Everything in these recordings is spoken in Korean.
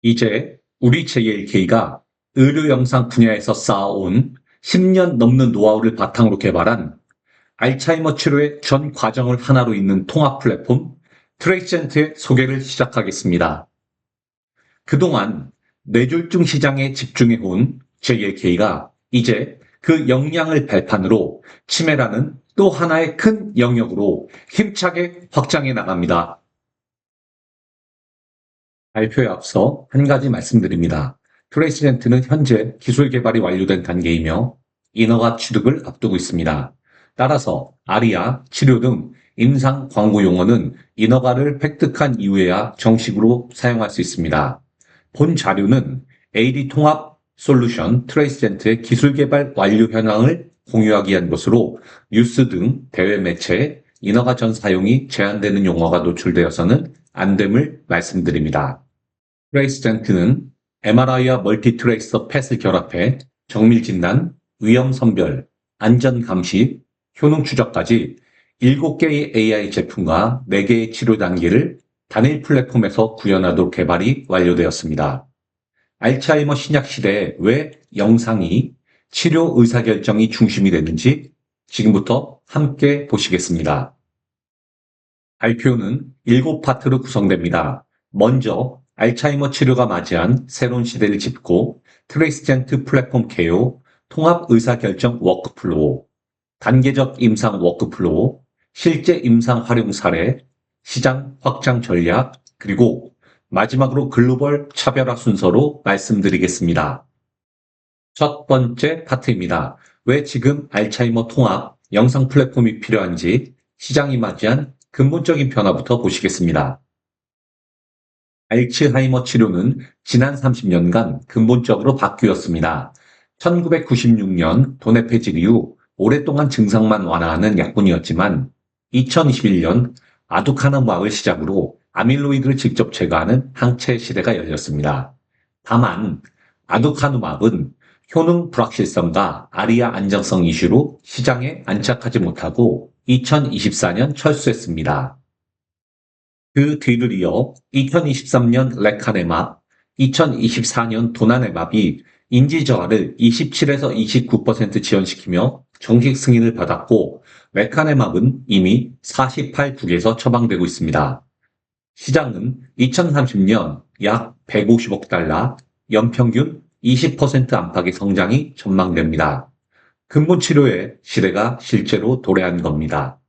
이제 우리 JLK가 의료 영상 분야에서 쌓아온 10년 넘는 노하우를 바탕으로 개발한 알츠하이머 치료의 전 과정을 하나로 잇는 통합 플랫폼 트레이센트의 소개를 시작하겠습니다. 그동안 뇌졸중 시장에 집중해온 JLK가 이제 그 역량을 발판으로 치매라는 또 하나의 큰 영역으로 힘차게 확장해 나갑니다. 발표에 앞서 한 가지 말씀드립니다. 트레이시젠트는 현재 기술 개발이 완료된 단계이며 인허가 취득을 앞두고 있습니다. 따라서 아리아, 치료 등 임상 광고 용어는 인허가를 획득한 이후에야 정식으로 사용할 수 있습니다. 본 자료는 AD 통합 솔루션 트레이시젠트의 기술 개발 완료 현황을 공유하기 위한 것으로 뉴스 등 대외 매체에 인허가 전 사용이 제한되는 용어가 노출되어서는 안 됨을 말씀드립니다. 트레이스젠트는 MRI와 멀티트레이서 펫을 결합해 정밀 진단, 위험 선별, 안전 감시, 효능 추적까지 7개의 AI 제품과 4개의 치료 단계를 단일 플랫폼에서 구현하도록 개발이 완료되었습니다. 알츠하이머 신약 시대에 왜 영상이 치료 의사결정이 중심이 되는지 지금부터 함께 보시겠습니다. 발표는 7파트로 구성됩니다. 먼저 알츠하이머 치료가 맞이한 새로운 시대를 짚고 트레이스젠트 플랫폼 개요, 통합 의사결정 워크플로우, 단계적 임상 워크플로우, 실제 임상 활용 사례, 시장 확장 전략, 그리고 마지막으로 글로벌 차별화 순서로 말씀드리겠습니다. 첫 번째 파트입니다. 왜 지금 알츠하이머 통합 영상 플랫폼이 필요한지 시장이 맞이한 근본적인 변화부터 보시겠습니다. 알츠하이머 치료는 지난 30년간 근본적으로 바뀌었습니다. 1996년 도네페질 이후 오랫동안 증상만 완화하는 약분이었지만 2021년 아두카누맙을 시작으로 아밀로이드를 직접 제거하는 항체 시대가 열렸습니다. 다만 아두카누맙은 효능 불확실성과 아리아 안정성 이슈로 시장에 안착하지 못하고 2024년 철수했습니다. 그 뒤를 이어 2023년 레카네맙, 2024년 도나네맙이 인지 저하를 27에서 29% 지연시키며 정식 승인을 받았고 레카네맙은 이미 48국에서 처방되고 있습니다. 시장은 2030년 약 150억 달러, 연평균 20% 안팎의 성장이 전망됩니다. 근본 치료의 시대가 실제로 도래한 겁니다.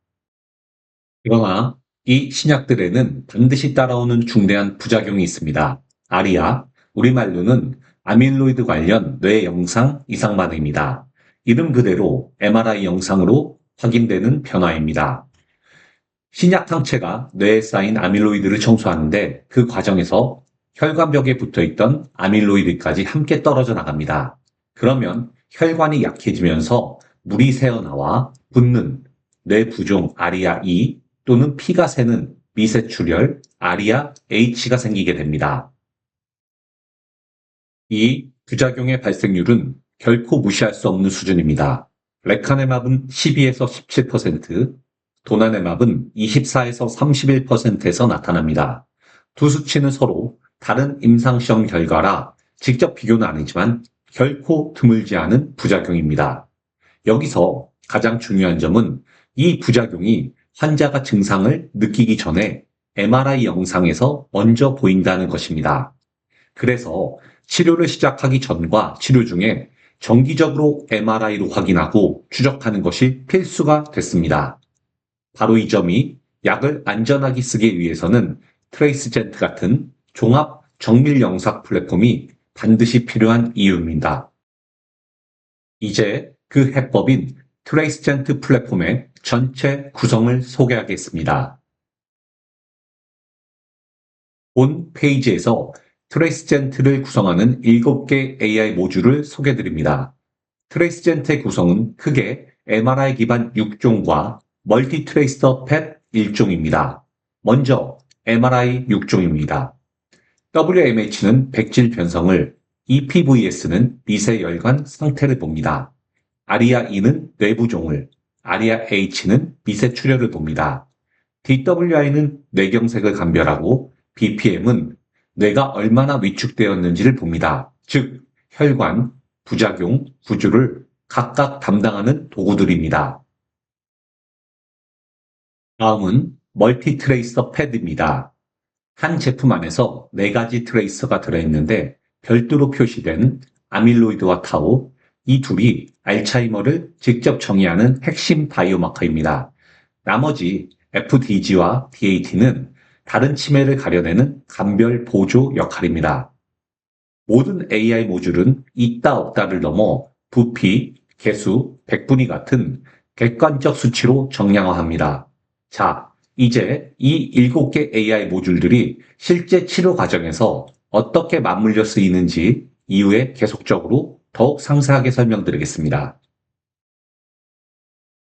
그러나 이 신약들에는 반드시 따라오는 중대한 부작용이 있습니다. 아리아, 우리말로는 아밀로이드 관련 뇌 영상 이상 반응입니다. 이름 그대로 MRI 영상으로 확인되는 변화입니다. 신약 항체가 뇌에 쌓인 아밀로이드를 청소하는데 그 과정에서 혈관벽에 붙어있던 아밀로이드까지 함께 떨어져 나갑니다. 그러면 혈관이 약해지면서 물이 새어나와 붓는 뇌 부종 아리아-E 또는 피가 새는 미세출혈 아리아-H가 생기게 됩니다. 이 부작용의 발생률은 결코 무시할 수 없는 수준입니다. 레카네맙은 12에서 17%, 도나네맙은 24에서 31%에서 나타납니다. 두 수치는 서로 다른 임상시험 결과라 직접 비교는 아니지만 결코 드물지 않은 부작용입니다. 여기서 가장 중요한 점은 이 부작용이 환자가 증상을 느끼기 전에 MRI 영상에서 먼저 보인다는 것입니다. 그래서 치료를 시작하기 전과 치료 중에 정기적으로 MRI로 확인하고 추적하는 것이 필수가 됐습니다. 바로 이 점이 약을 안전하게 쓰기 위해서는 트레이스젠트 같은 종합 정밀 영상 플랫폼이 반드시 필요한 이유입니다. 이제 그 해법인 트레이스젠트 플랫폼의 전체 구성을 소개하겠습니다. 본 페이지에서 트레이스젠트를 구성하는 7개 AI 모듈을 소개드립니다. 트레이스젠트의 구성은 크게 MRI 기반 6종과 멀티트레이서 펫 1종입니다. 먼저 MRI 6종입니다. WMH는 백질 변성을, EPVS는 미세혈관 상태를 봅니다. 아리아-E는 뇌부종을, 아리아-H는 미세출혈을 봅니다. DWI는 뇌경색을 감별하고 BPM은 뇌가 얼마나 위축되었는지를 봅니다. 즉, 혈관, 부작용, 구조를 각각 담당하는 도구들입니다. 다음은 멀티 트레이서 패드입니다. 한 제품 안에서 4가지 트레이서가 들어있는데 별도로 표시된 아밀로이드와 타우, 이 둘이 알츠하이머를 직접 정의하는 핵심 바이오마커입니다. 나머지 FDG와 DAT는 다른 치매를 가려내는 감별 보조 역할입니다. 모든 AI 모듈은 있다 없다를 넘어 부피, 개수, 백분위 같은 객관적 수치로 정량화합니다. 자, 이제 이 7개 AI 모듈들이 실제 치료 과정에서 어떻게 맞물려 쓰이는지 이후에 계속적으로 더욱 상세하게 설명드리겠습니다.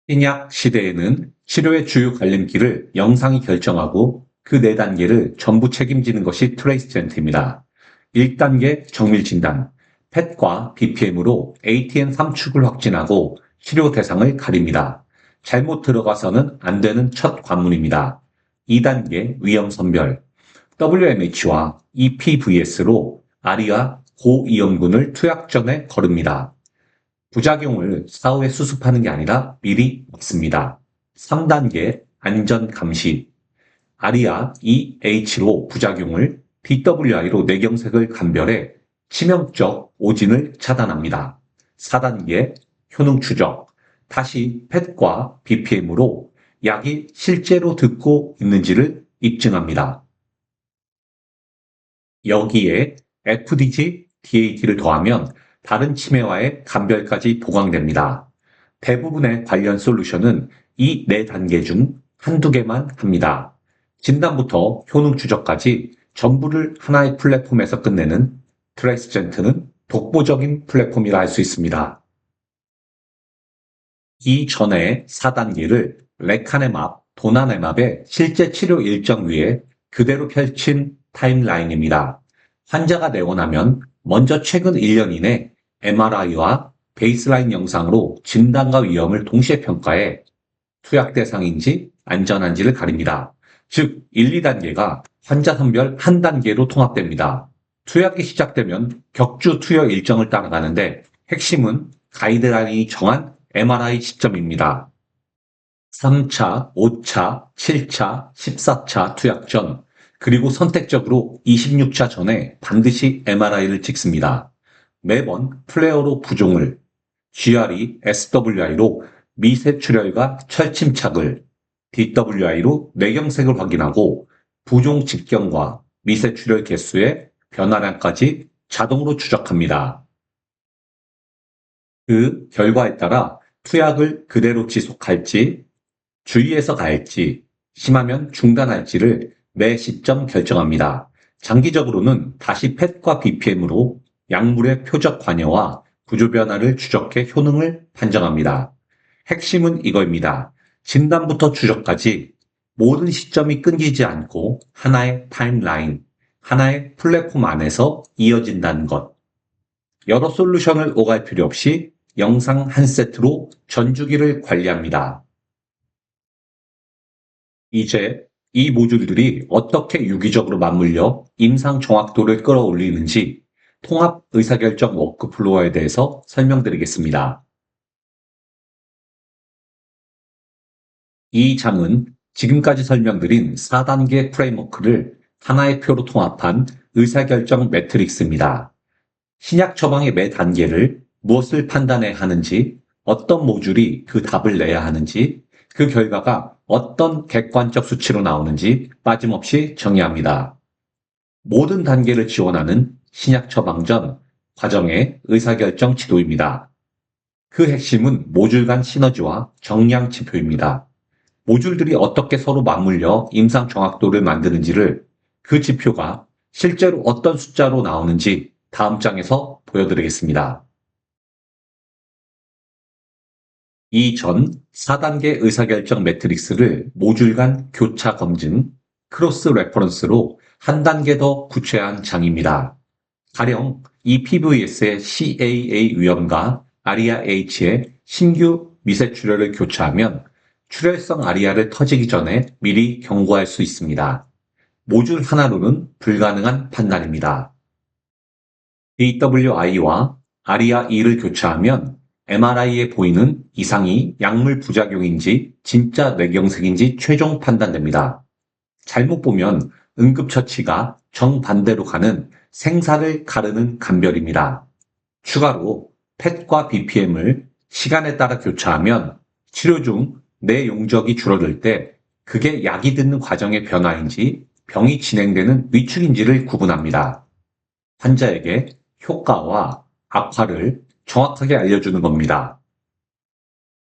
신약 시대에는 치료의 주요 갈림길을 영상이 결정하고 그 4단계를 전부 책임지는 것이 트레이스젠트입니다. 1단계 정밀 진단, 펫과 BPM으로 ATN3축을 확진하고 치료 대상을 가립니다. 잘못 들어가서는 안 되는 첫 관문입니다. 2단계 위험 선별, WMH와 EPVS로 아리아 고이염군을 투약 전에 거릅니다. 부작용을 사후에 수습하는 게 아니라 미리 막습니다. 3단계 안전 감시, 아리아 EH로 부작용을, DWI로 뇌경색을 감별해 치명적 오진을 차단합니다. 4단계 효능 추적, 다시 펫과 BPM으로 약이 실제로 듣고 있는지를 입증합니다. 여기에 FDG, DAT를 더하면 다른 치매와의 감별까지 보강됩니다. 대부분의 관련 솔루션은 이 4단계 중 한두 개만 합니다. 진단부터 효능 추적까지 전부를 하나의 플랫폼에서 끝내는 트레이스젠트는 독보적인 플랫폼이라 할 수 있습니다. 이전에 4단계를 레카네맙, 도나네맙의 실제 치료 일정 위에 그대로 펼친 타임라인입니다. 환자가 내원하면 먼저 최근 1년 이내 MRI와 베이스라인 영상으로 진단과 위험을 동시에 평가해 투약 대상인지 안전한지를 가립니다. 즉 1, 2단계가 환자 선별 한 단계로 통합됩니다. 투약이 시작되면 격주 투여 일정을 따라가는데 핵심은 가이드라인이 정한 MRI 시점입니다. 3차, 5차, 7차, 14차 투약 전, 그리고 선택적으로 26차 전에 반드시 MRI를 찍습니다. 매번 플레어로 부종을, GRE, SWI로 미세출혈과 철침착을, DWI로 뇌경색을 확인하고 부종 직경과 미세출혈 개수의 변화량까지 자동으로 추적합니다. 그 결과에 따라 투약을 그대로 지속할지, 주의해서 갈지, 심하면 중단할지를 매 시점 결정합니다. 장기적으로는 다시 펫과 BPM으로 약물의 표적 관여와 구조 변화를 추적해 효능을 판정합니다. 핵심은 이거입니다. 진단부터 추적까지 모든 시점이 끊기지 않고 하나의 타임라인, 하나의 플랫폼 안에서 이어진다는 것. 여러 솔루션을 오갈 필요 없이 영상 한 세트로 전주기를 관리합니다. 이제 이 모듈들이 어떻게 유기적으로 맞물려 임상 정확도를 끌어올리는지 통합 의사결정 워크플로어에 대해서 설명드리겠습니다. 이 장은 지금까지 설명드린 4단계 프레임워크를 하나의 표로 통합한 의사결정 매트릭스입니다. 신약 처방의 매 단계를 무엇을 판단해야 하는지, 어떤 모듈이 그 답을 내야 하는지, 그 결과가 어떤 객관적 수치로 나오는지 빠짐없이 정의합니다. 모든 단계를 지원하는 신약 처방 전 과정의 의사결정 지도입니다. 그 핵심은 모듈 간 시너지와 정량 지표입니다. 모듈들이 어떻게 서로 맞물려 임상 정확도를 만드는지를, 그 지표가 실제로 어떤 숫자로 나오는지 다음 장에서 보여드리겠습니다. 이전 4단계 의사결정 매트릭스를 모듈 간 교차 검증, 크로스 레퍼런스로 한 단계 더 구체화한 장입니다. 가령 EPVS의 CAA 위험과 아리아 H의 신규 미세출혈을 교차하면 출혈성 아리아를 터지기 전에 미리 경고할 수 있습니다. 모듈 하나로는 불가능한 판단입니다. AWI와 아리아-E를 교차하면 MRI에 보이는 이상이 약물 부작용인지 진짜 뇌경색인지 최종 판단됩니다. 잘못 보면 응급처치가 정반대로 가는 생사를 가르는 감별입니다. 추가로 펫과 BPM을 시간에 따라 교차하면 치료 중 뇌 용적이 줄어들 때 그게 약이 듣는 과정의 변화인지 병이 진행되는 위축인지를 구분합니다. 환자에게 효과와 악화를 정확하게 알려주는 겁니다.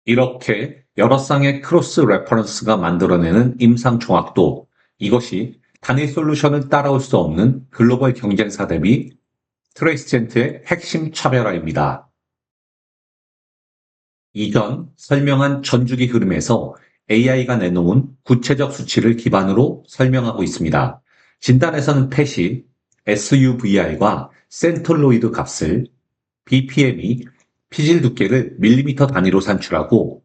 이렇게 여러 쌍의 크로스 레퍼런스가 만들어내는 임상 종합도 이것이 단일 솔루션을 따라올 수 없는 글로벌 경쟁사 대비 트레이스젠트의 핵심 차별화입니다. 이전 설명한 전주기 흐름에서 AI가 내놓은 구체적 수치를 기반으로 설명하고 있습니다. 진단에서는 펫이 SUVR과 센톨로이드 값을 BPM이 피질 두께를 밀리미터 단위로 산출하고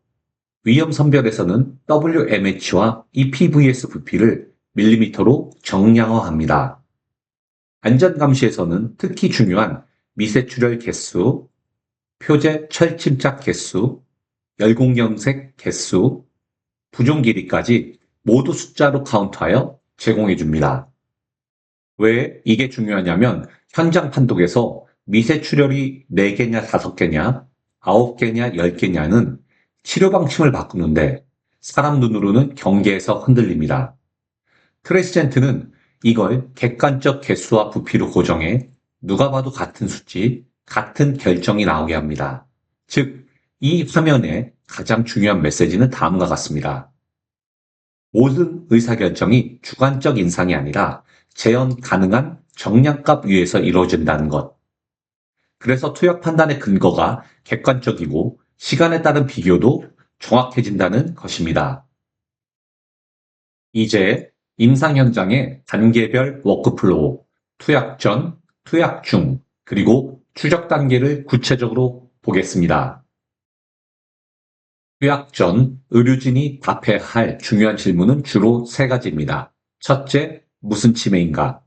위험 선별에서는 WMH와 EPVS 부피를 밀리미터로 정량화합니다. 안전 감시에서는 특히 중요한 미세출혈 개수, 표제 철침착 개수, 열공경색 개수, 부종 길이까지 모두 숫자로 카운트하여 제공해 줍니다. 왜 이게 중요하냐면 현장 판독에서 미세출혈이 4개냐 5개냐 9개냐 10개냐는 치료 방침을 바꾸는데 사람 눈으로는 경계에서 흔들립니다. 트레이스젠트는 이걸 객관적 개수와 부피로 고정해 누가 봐도 같은 수치, 같은 결정이 나오게 합니다. 즉, 이 화면의 가장 중요한 메시지는 다음과 같습니다. 모든 의사결정이 주관적 인상이 아니라 재현 가능한 정량값 위에서 이루어진다는 것. 그래서 투약 판단의 근거가 객관적이고 시간에 따른 비교도 정확해진다는 것입니다. 이제 임상 현장의 단계별 워크플로우, 투약 전, 투약 중, 그리고 추적 단계를 구체적으로 보겠습니다. 투약 전 의료진이 답해야 할 중요한 질문은 주로 3가지입니다. 첫째, 무슨 치매인가?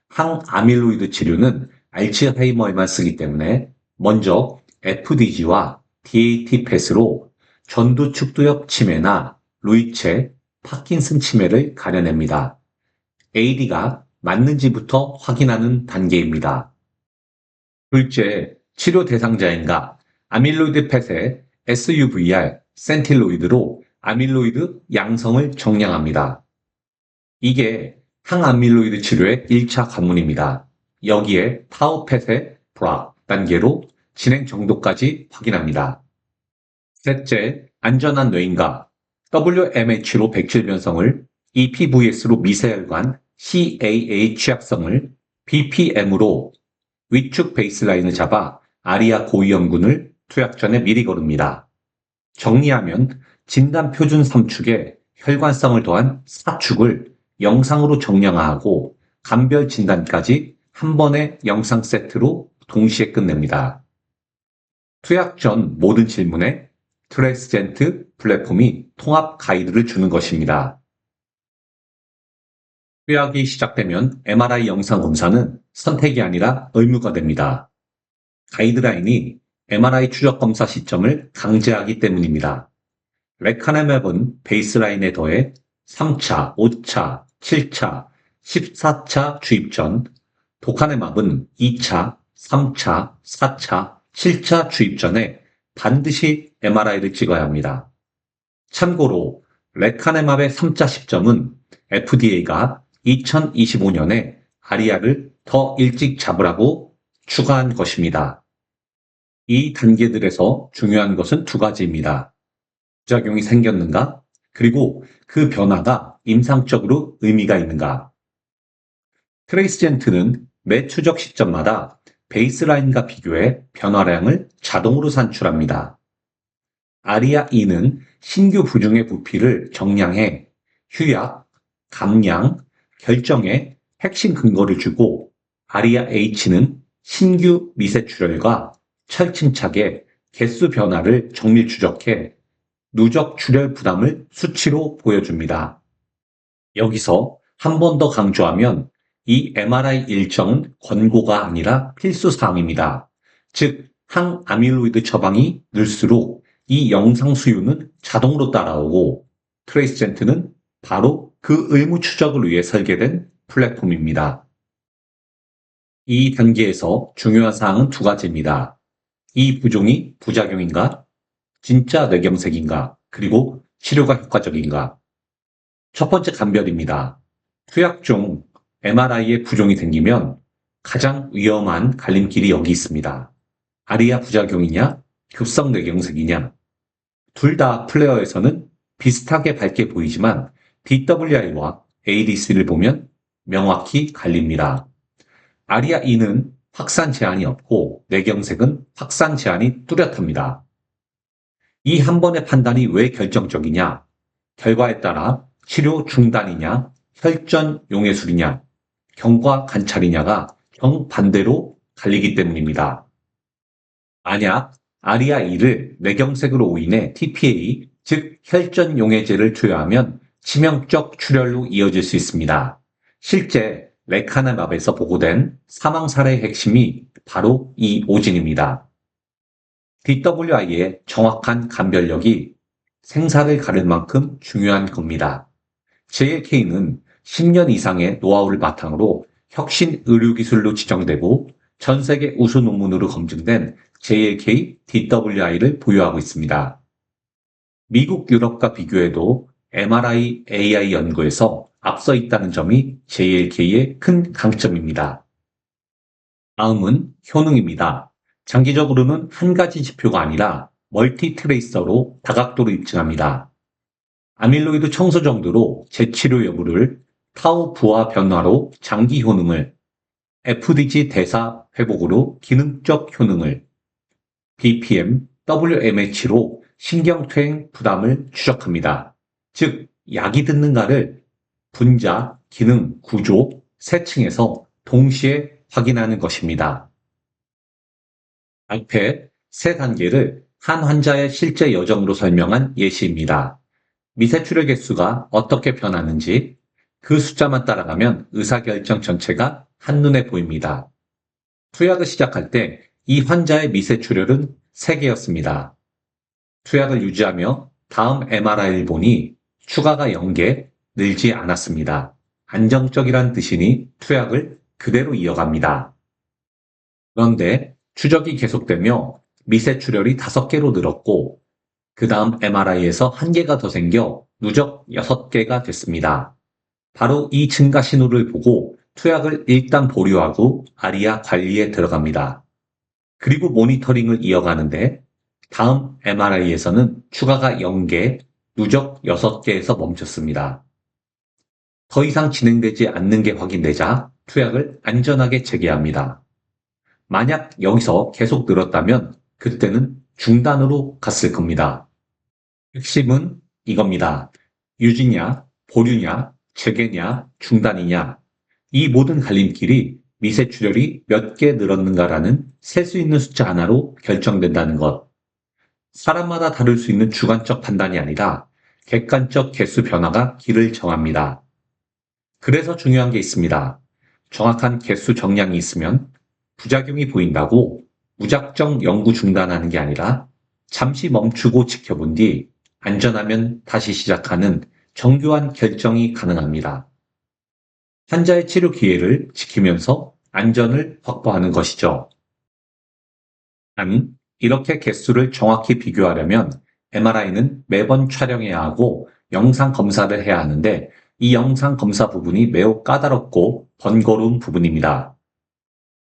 항아밀로이드 치료는 알츠하이머에만 쓰기 때문에 먼저 FDG와 DAT 펫으로 전두축두엽 치매나 루이체, 파킨슨 치매를 가려냅니다. AD가 맞는지부터 확인하는 단계입니다. 둘째, 치료 대상자인가? 아밀로이드 펫의 SUVR, 센틸로이드로 아밀로이드 양성을 정량합니다. 이게 항아밀로이드 치료의 1차 관문입니다. 여기에 타우펫의 브락 단계로 진행 정도까지 확인합니다. 셋째, 안전한 뇌인가? WMH로 백질 변성을, EPVS로 미세혈관, CAA 취약성을, BPM으로 위축 베이스라인을 잡아 아리아 고위험군을 투약 전에 미리 거릅니다. 정리하면 진단 표준 3축에 혈관성을 더한 4축을 영상으로 정량화하고 감별 진단까지 한 번의 영상 세트로 동시에 끝냅니다. 투약 전 모든 질문에 트레이스젠트 플랫폼이 통합 가이드를 주는 것입니다. 투약이 시작되면 MRI 영상 검사는 선택이 아니라 의무가 됩니다. 가이드라인이 MRI 추적 검사 시점을 강제하기 때문입니다. 레카네맵은 베이스라인에 더해 3차, 5차, 7차, 14차 주입 전, 도카네맙은 2차, 3차, 4차, 7차 주입 전에 반드시 MRI를 찍어야 합니다. 참고로 레카네맙의 3차 시점은 FDA가 2025년에 아리아를 더 일찍 잡으라고 추가한 것입니다. 이 단계들에서 중요한 것은 2가지입니다. 부작용이 생겼는가? 그리고 그 변화가 임상적으로 의미가 있는가? 트레이스젠트는 매 추적 시점마다 베이스라인과 비교해 변화량을 자동으로 산출합니다. 아리아-E는 신규 부중의 부피를 정량해 휴약, 감량, 결정에 핵심 근거를 주고 아리아-H는 신규 미세출혈과 철침착의 개수 변화를 정밀 추적해 누적 출혈 부담을 수치로 보여줍니다. 여기서 한 번 더 강조하면 이 MRI 일정은 권고가 아니라 필수 사항입니다. 즉, 항아밀로이드 처방이 늘수록 이 영상 수요는 자동으로 따라오고 트레이스젠트는 바로 그 의무 추적을 위해 설계된 플랫폼입니다. 이 단계에서 중요한 사항은 두 가지입니다. 이 부종이 부작용인가? 진짜 뇌경색인가? 그리고 치료가 효과적인가? 첫 번째 감별입니다. 투약 중 MRI에 부종이 생기면 가장 위험한 갈림길이 여기 있습니다. 아리아 부작용이냐? 급성 뇌경색이냐? 둘 다 플레어에서는 비슷하게 밝게 보이지만 DWI와 ADC를 보면 명확히 갈립니다. 아리아2는 확산 제한이 없고 뇌경색은 확산 제한이 뚜렷합니다. 이 한 번의 판단이 왜 결정적이냐? 결과에 따라 치료 중단이냐, 혈전 용해술이냐, 경과 관찰이냐가 정반대로 갈리기 때문입니다. 만약 아리아2를 뇌경색으로 인해 TPA, 즉 혈전 용해제를 투여하면 치명적 출혈로 이어질 수 있습니다. 실제 레카네맙에서 보고된 사망 사례의 핵심이 바로 이 오진입니다. DWI의 정확한 감별력이 생사를 가를 만큼 중요한 겁니다. JLK는 10년 이상의 노하우를 바탕으로 혁신 의료기술로 지정되고 전 세계 우수 논문으로 검증된 JLK DWI를 보유하고 있습니다. 미국, 유럽과 비교해도 MRI AI 연구에서 앞서 있다는 점이 JLK의 큰 강점입니다. 다음은 효능입니다. 장기적으로는 한 가지 지표가 아니라 멀티 트레이서로 다각도로 입증합니다. 아밀로이드 청소 정도로 재치료 여부를, 타우 부하 변화로 장기 효능을, FDG 대사 회복으로 기능적 효능을, BPM, WMH로 신경퇴행 부담을 추적합니다. 즉, 약이 듣는가를 분자, 기능, 구조, 세 층에서 동시에 확인하는 것입니다. 알펫 세 단계를 한 환자의 실제 여정으로 설명한 예시입니다. 미세출혈 개수가 어떻게 변하는지 그 숫자만 따라가면 의사결정 전체가 한눈에 보입니다. 투약을 시작할 때 이 환자의 미세출혈은 3개였습니다. 투약을 유지하며 다음 MRI를 보니 추가가 0개, 늘지 않았습니다. 안정적이란 뜻이니 투약을 그대로 이어갑니다. 그런데 추적이 계속되며 미세출혈이 5개로 늘었고 그 다음 MRI에서 1개가 더 생겨 누적 6개가 됐습니다. 바로 이 증가 신호를 보고 투약을 일단 보류하고 아리아 관리에 들어갑니다. 그리고 모니터링을 이어가는데 다음 MRI에서는 추가가 0개, 누적 6개에서 멈췄습니다. 더 이상 진행되지 않는 게 확인되자 투약을 안전하게 재개합니다. 만약 여기서 계속 늘었다면 그때는 중단으로 갔을 겁니다. 핵심은 이겁니다. 유지냐, 보류냐, 재개냐, 중단이냐. 이 모든 갈림길이 미세출혈이 몇 개 늘었는가라는 셀 수 있는 숫자 하나로 결정된다는 것. 사람마다 다를 수 있는 주관적 판단이 아니라 객관적 개수 변화가 길을 정합니다. 그래서 중요한 게 있습니다. 정확한 개수 정량이 있으면 부작용이 보인다고 무작정 연구 중단하는 게 아니라 잠시 멈추고 지켜본 뒤 안전하면 다시 시작하는 정교한 결정이 가능합니다. 환자의 치료 기회를 지키면서 안전을 확보하는 것이죠. 단, 이렇게 개수를 정확히 비교하려면 MRI는 매번 촬영해야 하고 영상 검사를 해야 하는데 이 영상 검사 부분이 매우 까다롭고 번거로운 부분입니다.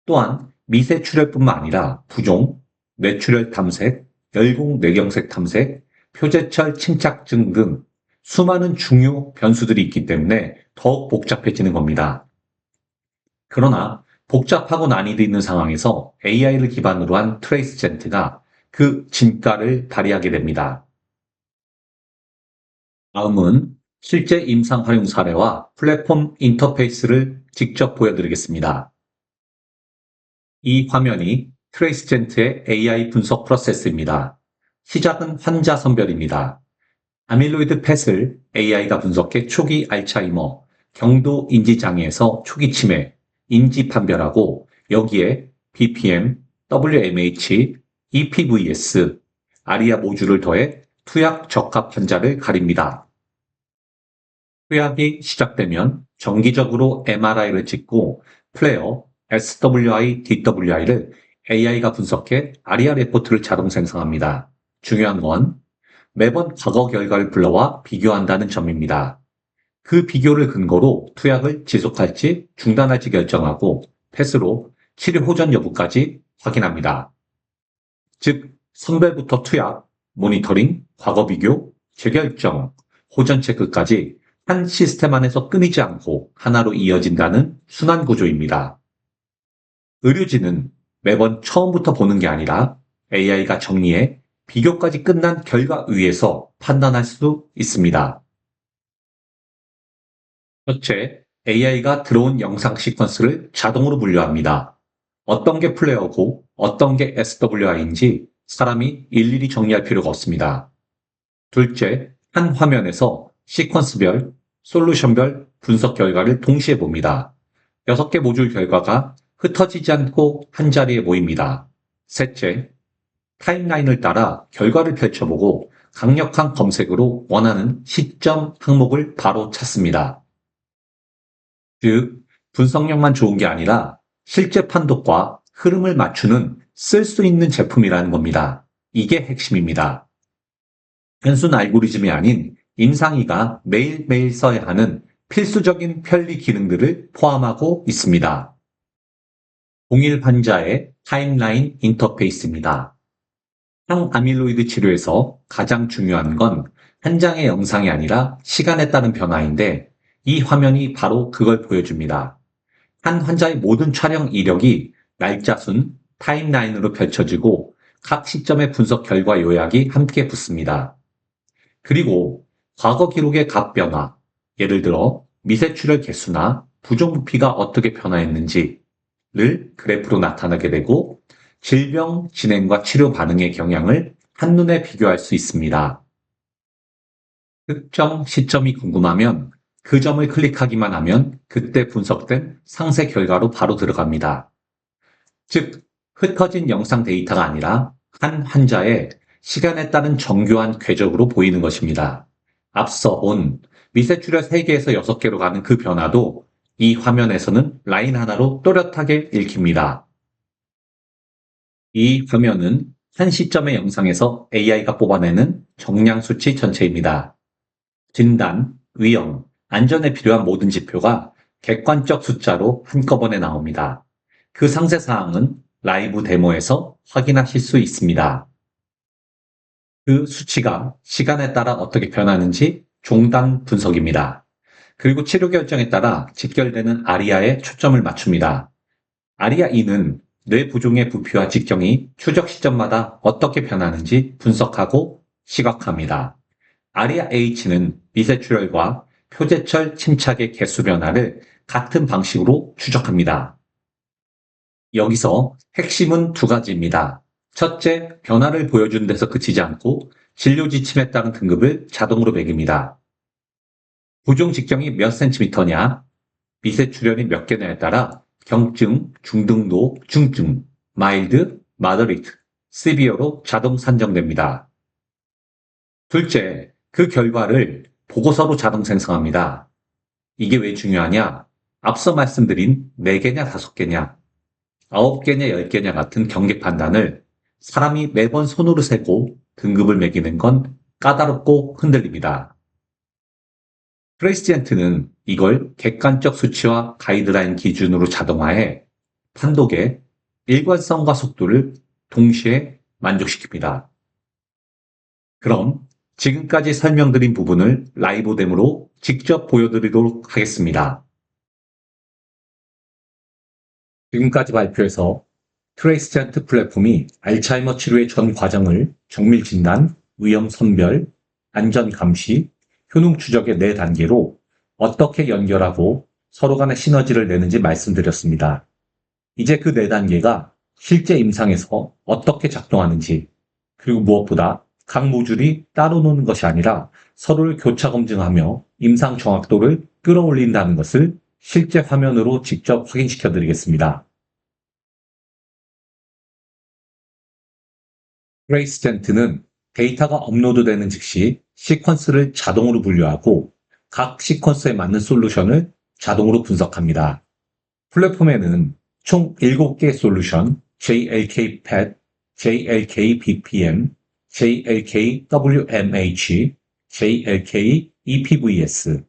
또한 미세출혈뿐만 아니라 부종, 뇌출혈 탐색, 열공 뇌경색 탐색, 표재철 침착증 등 수많은 중요 변수들이 있기 때문에 더욱 복잡해지는 겁니다. 그러나 복잡하고 난이도 있는 상황에서 AI를 기반으로 한 트레이스젠트가 그 진가를 발휘하게 됩니다. 다음은 실제 임상 활용 사례와 플랫폼 인터페이스를 직접 보여드리겠습니다. 이 화면이 트레이스젠트의 AI 분석 프로세스입니다. 시작은 환자 선별입니다. 아밀로이드 펫을 AI가 분석해 초기 알츠하이머, 경도 인지장애에서 초기 치매, 인지 판별하고 여기에 BPM, WMH, EPVS, 아리아 모듈을 더해 투약 적합 환자를 가립니다. 투약이 시작되면 정기적으로 MRI를 찍고 플레어, SWI, DWI를 AI가 분석해 아리아 레포트를 자동 생성합니다. 중요한 건 매번 과거 결과를 불러와 비교한다는 점입니다. 그 비교를 근거로 투약을 지속할지 중단할지 결정하고 패스로 치료 호전 여부까지 확인합니다. 즉, 선별부터 투약, 모니터링, 과거 비교, 재결정, 호전 체크까지 한 시스템 안에서 끊이지 않고 하나로 이어진다는 순환 구조입니다. 의료진은 매번 처음부터 보는 게 아니라 AI가 정리해 비교까지 끝난 결과 위에서 판단할 수 있습니다. 첫째, AI가 들어온 영상 시퀀스를 자동으로 분류합니다. 어떤 게 플레어고 어떤 게 SWI인지 사람이 일일이 정리할 필요가 없습니다. 둘째, 한 화면에서 시퀀스별, 솔루션별 분석 결과를 동시에 봅니다. 6개 모듈 결과가 흩어지지 않고 한 자리에 모입니다. 셋째, 타임라인을 따라 결과를 펼쳐보고 강력한 검색으로 원하는 시점 항목을 바로 찾습니다. 즉, 분석력만 좋은 게 아니라 실제 판독과 흐름을 맞추는 쓸 수 있는 제품이라는 겁니다. 이게 핵심입니다. 단순 알고리즘이 아닌 임상의가 매일매일 써야 하는 필수적인 편리 기능들을 포함하고 있습니다. 동일 환자의 타임라인 인터페이스입니다. 항아밀로이드 치료에서 가장 중요한 건 한 장의 영상이 아니라 시간에 따른 변화인데 이 화면이 바로 그걸 보여줍니다. 한 환자의 모든 촬영 이력이 날짜순, 타임라인으로 펼쳐지고 각 시점의 분석 결과 요약이 함께 붙습니다. 그리고 과거 기록의 각 변화, 예를 들어 미세출혈 개수나 부종부피가 어떻게 변화했는지를 그래프로 나타나게 되고 질병 진행과 치료 반응의 경향을 한눈에 비교할 수 있습니다. 특정 시점이 궁금하면 그 점을 클릭하기만 하면 그때 분석된 상세 결과로 바로 들어갑니다. 즉, 흩어진 영상 데이터가 아니라 한 환자의 시간에 따른 정교한 궤적으로 보이는 것입니다. 앞서 본 미세출혈 3개에서 6개로 가는 그 변화도 이 화면에서는 라인 하나로 또렷하게 읽힙니다. 이 화면은 한 시점의 영상에서 AI가 뽑아내는 정량 수치 전체입니다. 진단, 위험, 안전에 필요한 모든 지표가 객관적 숫자로 한꺼번에 나옵니다. 그 상세 사항은 라이브 데모에서 확인하실 수 있습니다. 그 수치가 시간에 따라 어떻게 변하는지 종단 분석입니다. 그리고 치료 결정에 따라 직결되는 아리아에 초점을 맞춥니다. 아리아 E는 뇌 부종의 부피와 직경이 추적 시점마다 어떻게 변하는지 분석하고 시각합니다. 아리아 H는 미세출혈과 표제철 침착의 개수 변화를 같은 방식으로 추적합니다. 여기서 핵심은 2가지입니다. 첫째, 변화를 보여주는 데서 그치지 않고 진료 지침에 따른 등급을 자동으로 매깁니다. 부종 직경이 몇 센티미터냐, 미세출혈이 몇 개냐에 따라 경증, 중등도, 중증, 마일드, 마더리트, 시비어로 자동 산정됩니다. 둘째, 그 결과를 보고서로 자동 생성합니다. 이게 왜 중요하냐? 앞서 말씀드린 4개냐 5개냐, 9개냐 10개냐 같은 경계 판단을 사람이 매번 손으로 세고 등급을 매기는 건 까다롭고 흔들립니다. 트레이시젠트는 이걸 객관적 수치와 가이드라인 기준으로 자동화해 판독의 일관성과 속도를 동시에 만족시킵니다. 그럼 지금까지 설명드린 부분을 라이브 데모로 직접 보여드리도록 하겠습니다. 지금까지 발표해서 트레이시젠트 플랫폼이 알츠하이머 치료의 전 과정을 정밀 진단, 위험 선별, 안전 감시, 효능 추적의 4단계로 어떻게 연결하고 서로 간의 시너지를 내는지 말씀드렸습니다. 이제 그 4단계가 실제 임상에서 어떻게 작동하는지, 그리고 무엇보다 각 모듈이 따로 노는 것이 아니라 서로를 교차 검증하며 임상 정확도를 끌어올린다는 것을 실제 화면으로 직접 확인시켜 드리겠습니다. 트레이스젠트는 데이터가 업로드되는 즉시 시퀀스를 자동으로 분류하고 각 시퀀스에 맞는 솔루션을 자동으로 분석합니다. 플랫폼에는 총 7개의 솔루션 JLK PET, JLK BPM, JLK WMH, JLK EPVS,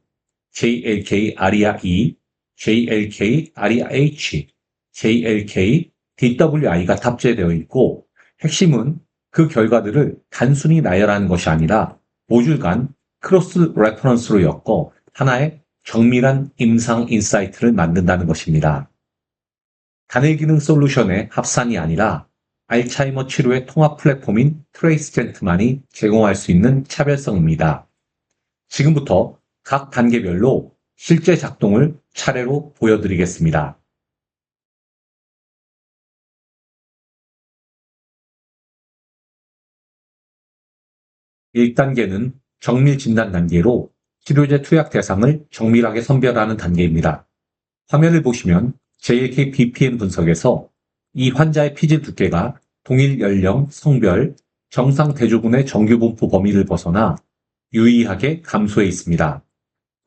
JLK ARIA-E, JLK ARIA-H, JLK DWI가 탑재되어 있고 핵심은 그 결과들을 단순히 나열하는 것이 아니라 모듈 간 크로스 레퍼런스로 엮어 하나의 정밀한 임상 인사이트를 만든다는 것입니다. 단일 기능 솔루션의 합산이 아니라 알츠하이머 치료의 통합 플랫폼인 트레이스젠트만이 제공할 수 있는 차별성입니다. 지금부터 각 단계별로 실제 작동을 차례로 보여드리겠습니다. 1단계는 정밀 진단 단계로 치료제 투약 대상을 정밀하게 선별하는 단계입니다. 화면을 보시면 JLK BPM 분석에서 이 환자의 피지 두께가 동일 연령, 성별, 정상 대조군의 정규분포 범위를 벗어나 유의하게 감소해 있습니다.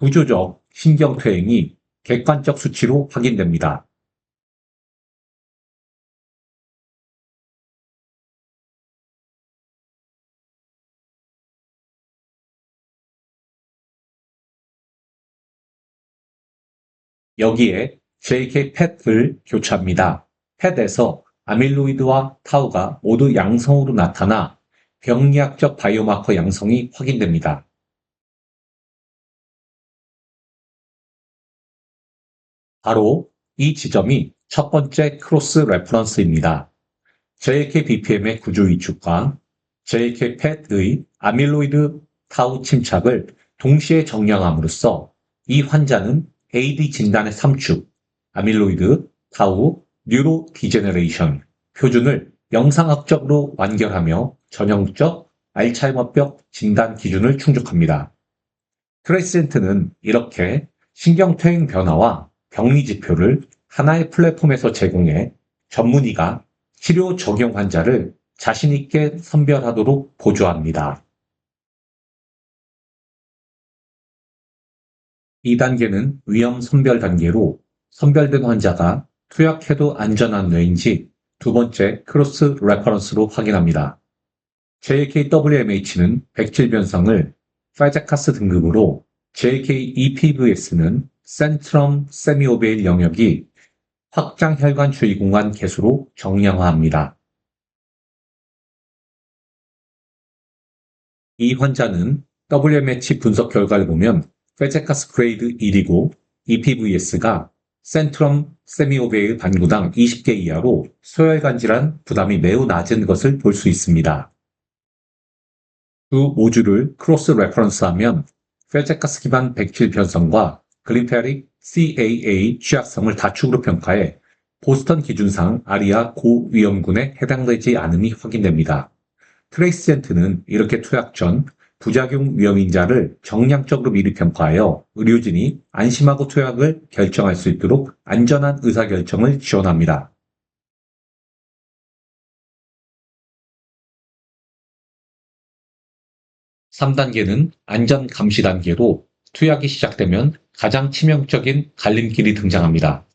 구조적 신경퇴행이 객관적 수치로 확인됩니다. 여기에 JK 펫을 교차합니다. 펫에서 아밀로이드와 타우가 모두 양성으로 나타나 병리학적 바이오마커 양성이 확인됩니다. 바로 이 지점이 첫 번째 크로스 레퍼런스입니다. JK BPM의 구조 위축과 JK 펫의 아밀로이드 타우 침착을 동시에 정량함으로써 이 환자는 AD 진단의 3축, 아밀로이드, 타우, 뉴로 디제너레이션, 표준을 영상학적으로 완결하며 전형적 알츠하이머병 진단 기준을 충족합니다. 트레이스젠트는 이렇게 신경퇴행 변화와 병리 지표를 하나의 플랫폼에서 제공해 전문의가 치료 적용 환자를 자신있게 선별하도록 보조합니다. 2단계는 위험 선별 단계로 선별된 환자가 투약해도 안전한 뇌인지 두 번째 크로스 레퍼런스로 확인합니다. JKWMH는 백질 변성을 파자카스 등급으로 JKEPVS는 센트럼 세미오베일 영역이 확장 혈관 주위 공간 개수로 정량화합니다. 이 환자는 WMH 분석 결과를 보면 페제카스 그레이드 1이고 EPVS가 센트럼 세미오베일 반구당 20개 이하로 소혈관 질환 부담이 매우 낮은 것을 볼 수 있습니다. 두 모듈을 크로스 레퍼런스하면 페제카스 기반 백질 변성과 글리페릭 CAA 취약성을 다축으로 평가해 보스턴 기준상 아리아 고위험군에 해당되지 않음이 확인됩니다. 트레이스젠트는 이렇게 투약 전 부작용 위험인자를 정량적으로 미리 평가하여 의료진이 안심하고 투약을 결정할 수 있도록 안전한 의사결정을 지원합니다. 3단계는 안전 감시 단계로 투약이 시작되면 가장 치명적인 갈림길이 등장합니다.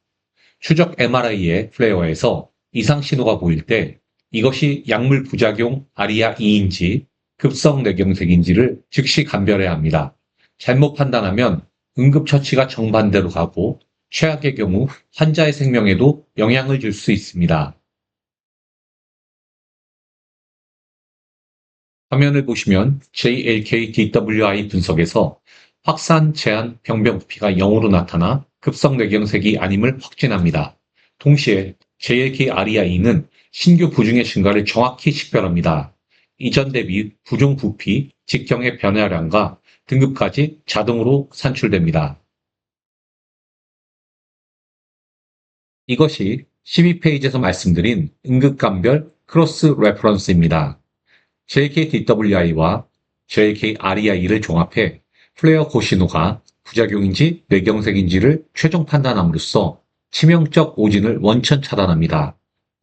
추적 MRI의 플레어에서 이상 신호가 보일 때 이것이 약물 부작용 아리아2인지 급성 뇌경색인지를 즉시 감별해야 합니다. 잘못 판단하면 응급처치가 정반대로 가고 최악의 경우 환자의 생명에도 영향을 줄 수 있습니다. 화면을 보시면 JLK-DWI 분석에서 확산 제한 병변 부피가 0으로 나타나 급성 뇌경색이 아님을 확진합니다. 동시에 JLK-ARIA-E는 신규 부종의 증가를 정확히 식별합니다. 이전 대비 부종 부피, 직경의 변화량과 등급까지 자동으로 산출됩니다. 이것이 12페이지에서 말씀드린 응급감별 크로스 레퍼런스입니다. JKDWI와 JKREI를 종합해 플레어 고신호가 부작용인지 뇌경색인지를 최종 판단함으로써 치명적 오진을 원천 차단합니다.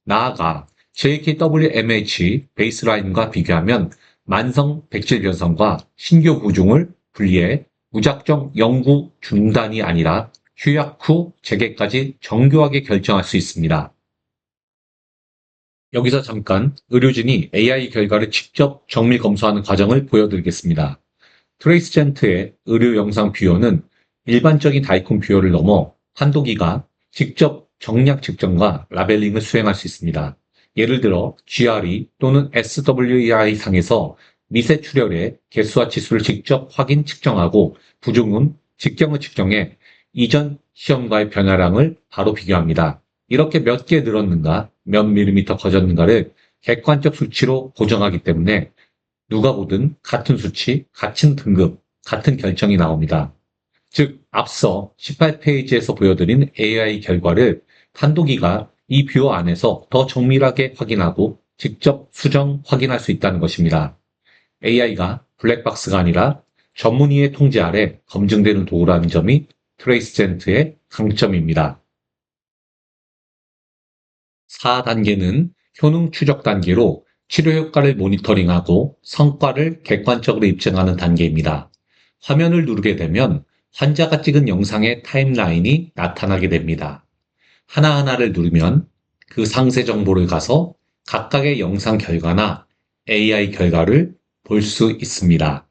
나아가 JKWMH 베이스라인과 비교하면 만성 백질 변성과 신규 부종을 분리해 무작정 영구 중단이 아니라 휴약 후 재개까지 정교하게 결정할 수 있습니다. 여기서 잠깐 의료진이 AI 결과를 직접 정밀 검수하는 과정을 보여드리겠습니다. 트레이스젠트의 의료 영상 뷰어는 일반적인 다이콘 뷰어를 넘어 판도기가 직접 정략 측정과 라벨링을 수행할 수 있습니다. 예를 들어 GRE 또는 SWEI 상에서 미세 출혈의 개수와 치수를 직접 확인 측정하고 부종은 직경을 측정해 이전 시험과의 변화량을 바로 비교합니다. 이렇게 몇 개 늘었는가, 몇 밀리미터 커졌는가를 객관적 수치로 고정하기 때문에 누가 보든 같은 수치, 같은 등급, 같은 결정이 나옵니다. 즉, 앞서 18페이지에서 보여드린 AI 결과를 판도기가 이 뷰어 안에서 더 정밀하게 확인하고 직접 수정 확인할 수 있다는 것입니다. AI가 블랙박스가 아니라 전문의의 통제 아래 검증되는 도구라는 점이 트레이스젠트의 강점입니다. 4단계는 효능 추적 단계로 치료 효과를 모니터링하고 성과를 객관적으로 입증하는 단계입니다. 화면을 누르게 되면 환자가 찍은 영상의 타임라인이 나타나게 됩니다. 하나하나를 누르면 그 상세 정보를 가서 각각의 영상 결과나 AI 결과를 볼 수 있습니다.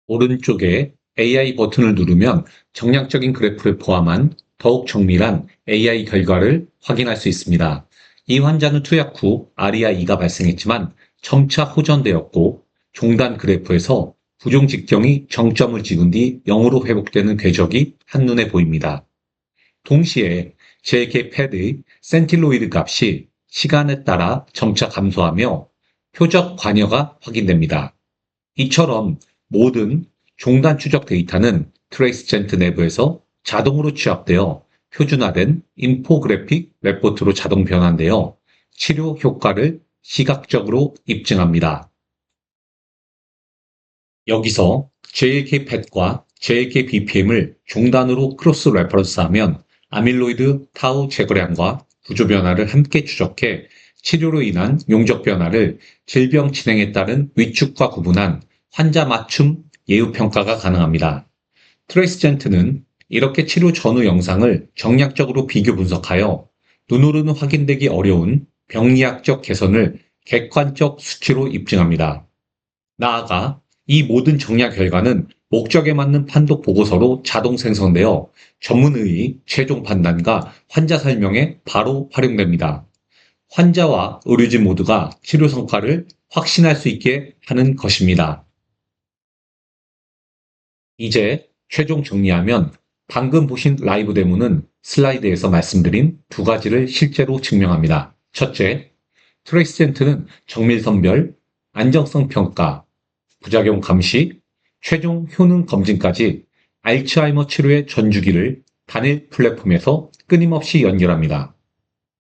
오른쪽에 AI 버튼을 누르면 정량적인 그래프를 포함한 더욱 정밀한 AI 결과를 확인할 수 있습니다. 이 환자는 투약 후 아리아2가 발생했지만 점차 호전되었고 종단 그래프에서 부종 직경이 정점을 찍은 뒤 0으로 회복되는 궤적이 한눈에 보입니다. 동시에 JK 패드의 센틸로이드 값이 시간에 따라 점차 감소하며 표적 관여가 확인됩니다. 이처럼 모든 종단 추적 데이터는 트레이스젠트 내부에서 자동으로 취합되어 표준화된 인포그래픽 레포트로 자동 변환되어 치료 효과를 시각적으로 입증합니다. 여기서 JK-PET과 JK-BPM을 종단으로 크로스 레퍼런스하면 아밀로이드 타우 제거량과 구조 변화를 함께 추적해 치료로 인한 용적 변화를 질병 진행에 따른 위축과 구분한 환자 맞춤 예후 평가가 가능합니다. 트레이스젠트는 이렇게 치료 전후 영상을 정략적으로 비교 분석하여 눈으로는 확인되기 어려운 병리학적 개선을 객관적 수치로 입증합니다. 나아가 이 모든 정략 결과는 목적에 맞는 판독 보고서로 자동 생성되어 전문의의 최종 판단과 환자 설명에 바로 활용됩니다. 환자와 의료진 모두가 치료 성과를 확신할 수 있게 하는 것입니다. 이제 최종 정리하면 방금 보신 라이브 데모는 슬라이드에서 말씀드린 두 가지를 실제로 증명합니다. 첫째, 트레이스젠트는 정밀 선별, 안정성 평가, 부작용 감시, 최종 효능 검진까지 알츠하이머 치료의 전주기를 단일 플랫폼에서 끊임없이 연결합니다.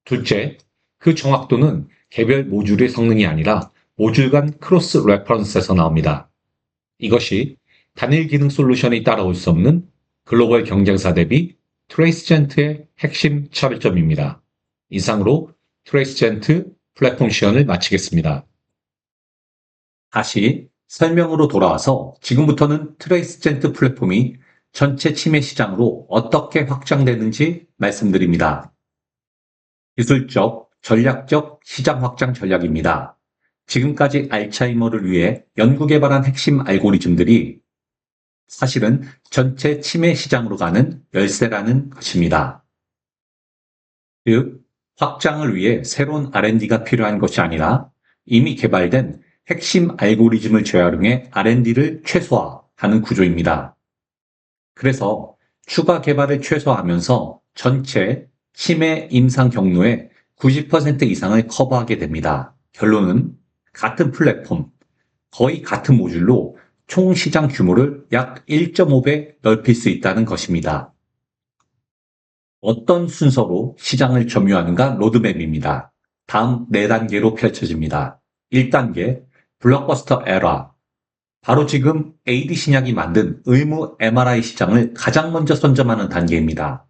둘째, 그 정확도는 개별 모듈의 성능이 아니라 모듈 간 크로스 레퍼런스에서 나옵니다. 이것이 단일 기능 솔루션이 따라올 수 없는 글로벌 경쟁사 대비 트레이스젠트의 핵심 차별점입니다. 이상으로 트레이스젠트 플랫폼 시연을 마치겠습니다. 다시 설명으로 돌아와서 지금부터는 트레이스젠트 플랫폼이 전체 치매 시장으로 어떻게 확장되는지 말씀드립니다. 기술적, 전략적 시장 확장 전략입니다. 지금까지 알츠하이머를 위해 연구 개발한 핵심 알고리즘들이 사실은 전체 치매 시장으로 가는 열쇠라는 것입니다. 즉, 확장을 위해 새로운 R&D가 필요한 것이 아니라 이미 개발된 핵심 알고리즘을 재활용해 R&D를 최소화하는 구조입니다. 그래서 추가 개발을 최소화하면서 전체 치매 임상 경로의 90% 이상을 커버하게 됩니다. 결론은 같은 플랫폼, 거의 같은 모듈로 총 시장 규모를 약 1.5배 넓힐 수 있다는 것입니다. 어떤 순서로 시장을 점유하는가 로드맵입니다. 다음 4단계로 펼쳐집니다. 1단계, 블록버스터 에라. 바로 지금 AD 신약이 만든 의무 MRI 시장을 가장 먼저 선점하는 단계입니다.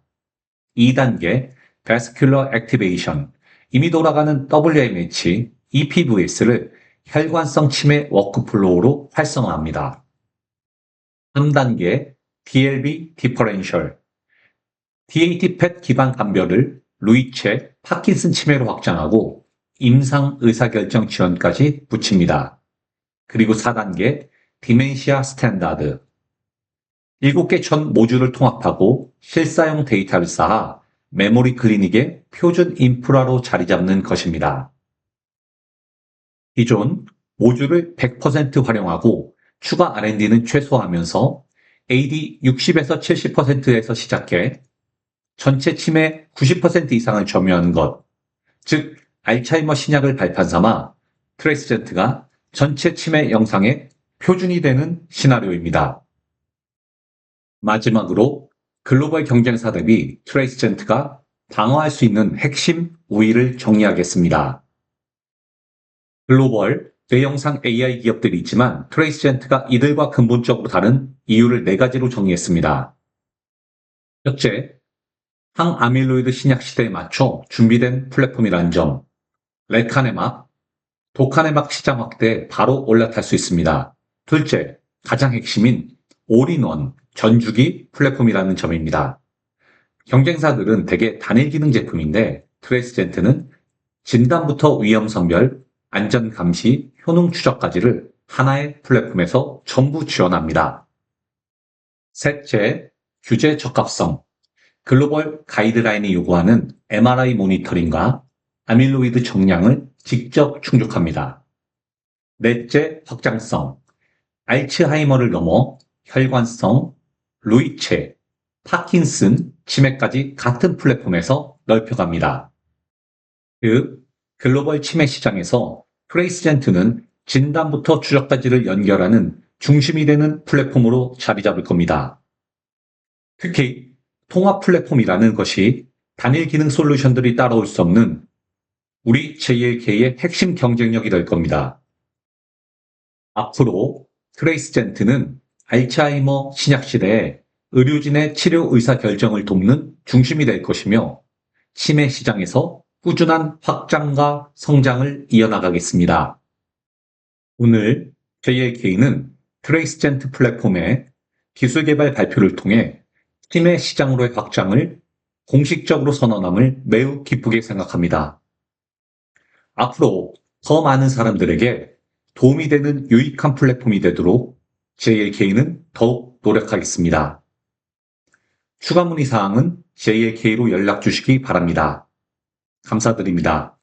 2단계, Vascular Activation. 이미 돌아가는 WMH, EPVS를 혈관성 치매 워크플로우로 활성화합니다. 3단계, DLB Differential. DAT-PET 기반 감별을 루이체, 파킨슨 치매로 확장하고 임상 의사결정 지원까지 붙입니다. 그리고 4단계, 디멘시아 스탠다드. 7개 전 모듈을 통합하고 실사용 데이터를 쌓아 메모리 클리닉의 표준 인프라로 자리 잡는 것입니다. 기존 모듈을 100% 활용하고 추가 R&D는 최소화하면서 AD 60에서 70%에서 시작해 전체 치매 90% 이상을 점유하는 것, 즉 알츠하이머 신약을 발판 삼아 트레이스젠트가 전체 치매 영상의 표준이 되는 시나리오입니다. 마지막으로 글로벌 경쟁사 대비 트레이스젠트가 방어할 수 있는 핵심 우위를 정리하겠습니다. 글로벌 뇌영상 AI 기업들이 있지만 트레이스젠트가 이들과 근본적으로 다른 이유를 4가지로 정리했습니다. 첫째, 항아밀로이드 신약 시대에 맞춰 준비된 플랫폼이라는 점. 레카네막, 도카네막 시장 확대에 바로 올라탈 수 있습니다. 둘째, 가장 핵심인 올인원 전주기 플랫폼이라는 점입니다. 경쟁사들은 대개 단일 기능 제품인데 트레이스젠트는 진단부터 위험 선별, 안전 감시, 효능 추적까지를 하나의 플랫폼에서 전부 지원합니다. 셋째, 규제 적합성. 글로벌 가이드라인이 요구하는 MRI 모니터링과 아밀로이드 정량을 직접 충족합니다. 넷째, 확장성. 알츠하이머를 넘어 혈관성, 루이체, 파킨슨, 치매까지 같은 플랫폼에서 넓혀갑니다. 즉, 글로벌 치매 시장에서 트레이스젠트는 진단부터 추적까지를 연결하는 중심이 되는 플랫폼으로 자리 잡을 겁니다. 특히 통합 플랫폼이라는 것이 단일 기능 솔루션들이 따라올 수 없는 우리 JLK의 핵심 경쟁력이 될 겁니다. 앞으로 트레이스젠트는 알츠하이머 신약 시대에 의료진의 치료 의사 결정을 돕는 중심이 될 것이며 치매 시장에서 꾸준한 확장과 성장을 이어나가겠습니다. 오늘 JLK는 트레이스젠트 플랫폼의 기술 개발 발표를 통해 치매 시장으로의 확장을 공식적으로 선언함을 매우 기쁘게 생각합니다. 앞으로 더 많은 사람들에게 도움이 되는 유익한 플랫폼이 되도록 JLK는 더욱 노력하겠습니다. 추가 문의 사항은 JLK로 연락 주시기 바랍니다. 감사드립니다.